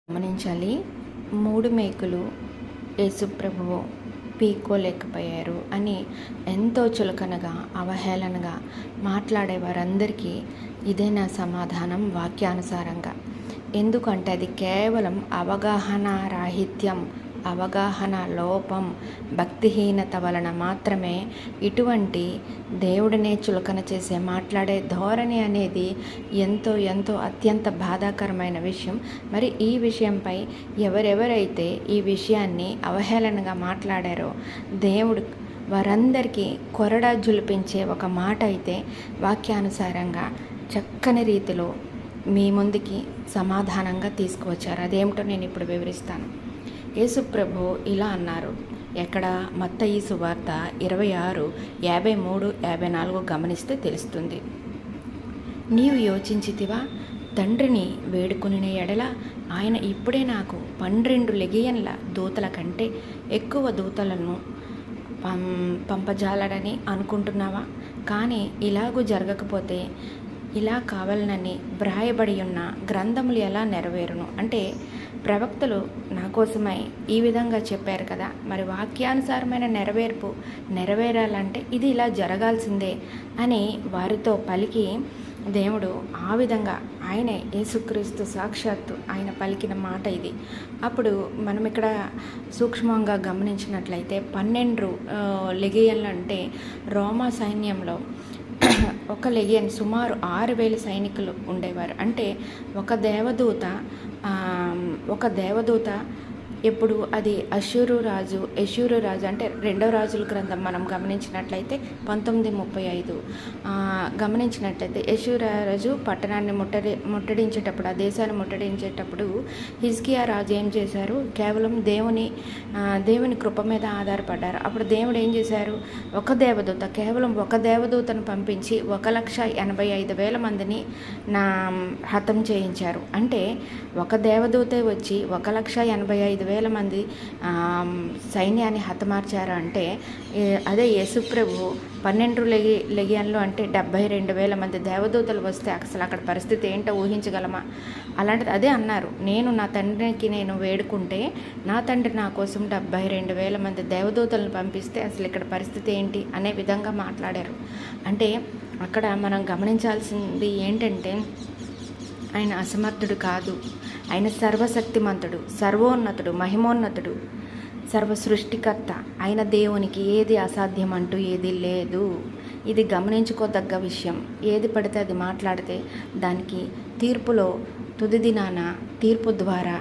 గమనించాలి. 3 మేకులు యేసుప్రభువు పీక్కోలేకపోయారు అని ఎంతో చులకనగా, అవహేళనగా మాట్లాడే వారందరికీ ఇదే నా సమాధానం వాక్యానుసారంగా. ఎందుకంటే అది కేవలం అవగాహన రాహిత్యం, అవగాహన లోపం, భక్తిహీనత వలన మాత్రమే ఇటువంటి దేవుడినే చులకన చేసే మాట్లాడే ధోరణి అనేది ఎంతో ఎంతో అత్యంత బాధాకరమైన విషయం. మరి ఈ విషయంపై ఎవరెవరైతే ఈ విషయాన్ని అవహేళనగా మాట్లాడారో దేవుడు వారందరికీ కొరడా జులిపించే ఒక మాట అయితే వాక్యానుసారంగా చక్కని రీతిలో మీ ముందుకి సమాధానంగా తీసుకువచ్చారు. అదేమిటో నేను ఇప్పుడు వివరిస్తాను. యేసుప్రభు ఇలా అన్నారు. ఎక్కడ? మత్తయి సువార్త 26:53-54 గమనిస్తే తెలుస్తుంది. నీవు యోచించితివా? తండ్రిని వేడుకొనిన ఎడల ఆయన ఇప్పుడే నాకు 12 లెగియన్ల దూతల కంటే ఎక్కువ దూతలను పంపజాలడని అనుకుంటున్నావా? కానీ ఇలాగూ జరగకపోతే ఇలా కావాలనని వ్రాయబడి ఉన్న గ్రంథములు ఎలా నెరవేరును? అంటే ప్రవక్తలు నా కోసమై ఈ విధంగా చెప్పారు కదా, మరి వాక్యానుసారమైన నెరవేరాలంటే ఇది ఇలా జరగాల్సిందే అని వారితో పలికి దేవుడు ఆ విధంగా ఆయనే యేసుక్రీస్తు సాక్షాత్తు ఆయన పలికిన మాట ఇది. అప్పుడు మనం ఇక్కడ సూక్ష్మంగా గమనించినట్లయితే 12 లెగియన్లు అంటే రోమా సైన్యంలో ఒక లెగియన్ సుమారు 6,000 సైనికులు ఉండేవారు. అంటే ఒక దేవదూత ఎప్పుడు అది యెషూరు రాజు అంటే 2వ రాజుల గ్రంథం మనం గమనించినట్లయితే 19:35 గమనించినట్లయితే యెషూరు రాజు పట్టణాన్ని ముట్టడించేటప్పుడు, ఆ దేశాన్ని ముట్టడించేటప్పుడు హిజ్కియా రాజు ఏం చేశారు? కేవలం దేవుని కృప మీద ఆధారపడ్డారు. అప్పుడు దేవుడు ఏం చేశారు? కేవలం ఒక దేవదూతను పంపించి 1,85,000 మందిని హతం చేయించారు. అంటే ఒక దేవదూతే వచ్చి 1,85,000 మంది సైన్యాన్ని హతమార్చారు. అంటే అదే యేసుప్రభు 12 లెగియన్లు అంటే 72,000 మంది దేవదూతలు వస్తే అసలు అక్కడ పరిస్థితి ఏంటో ఊహించగలమా? అలాంటిది అదే అన్నారు, నేను నా తండ్రికి వేడుకుంటే నా తండ్రి నా కోసం 72,000 మంది దేవదూతలను పంపిస్తే అసలు ఇక్కడ పరిస్థితి ఏంటి అనే విధంగా మాట్లాడారు. అంటే అక్కడ మనం గమనించాల్సింది ఏంటంటే ఆయన అసమర్థుడు కాదు, ఆయన సర్వశక్తిమంతుడు, సర్వోన్నతుడు, మహిమోన్నతుడు, సర్వ సృష్టికర్త. ఆయన దేవునికి ఏది అసాధ్యం అంటూ ఏది లేదు. ఇది గమనించుకోదగ్గ విషయం. ఏది పడితే అది మాట్లాడితే దానికి తీర్పులో తుది దినాన తీర్పు ద్వారా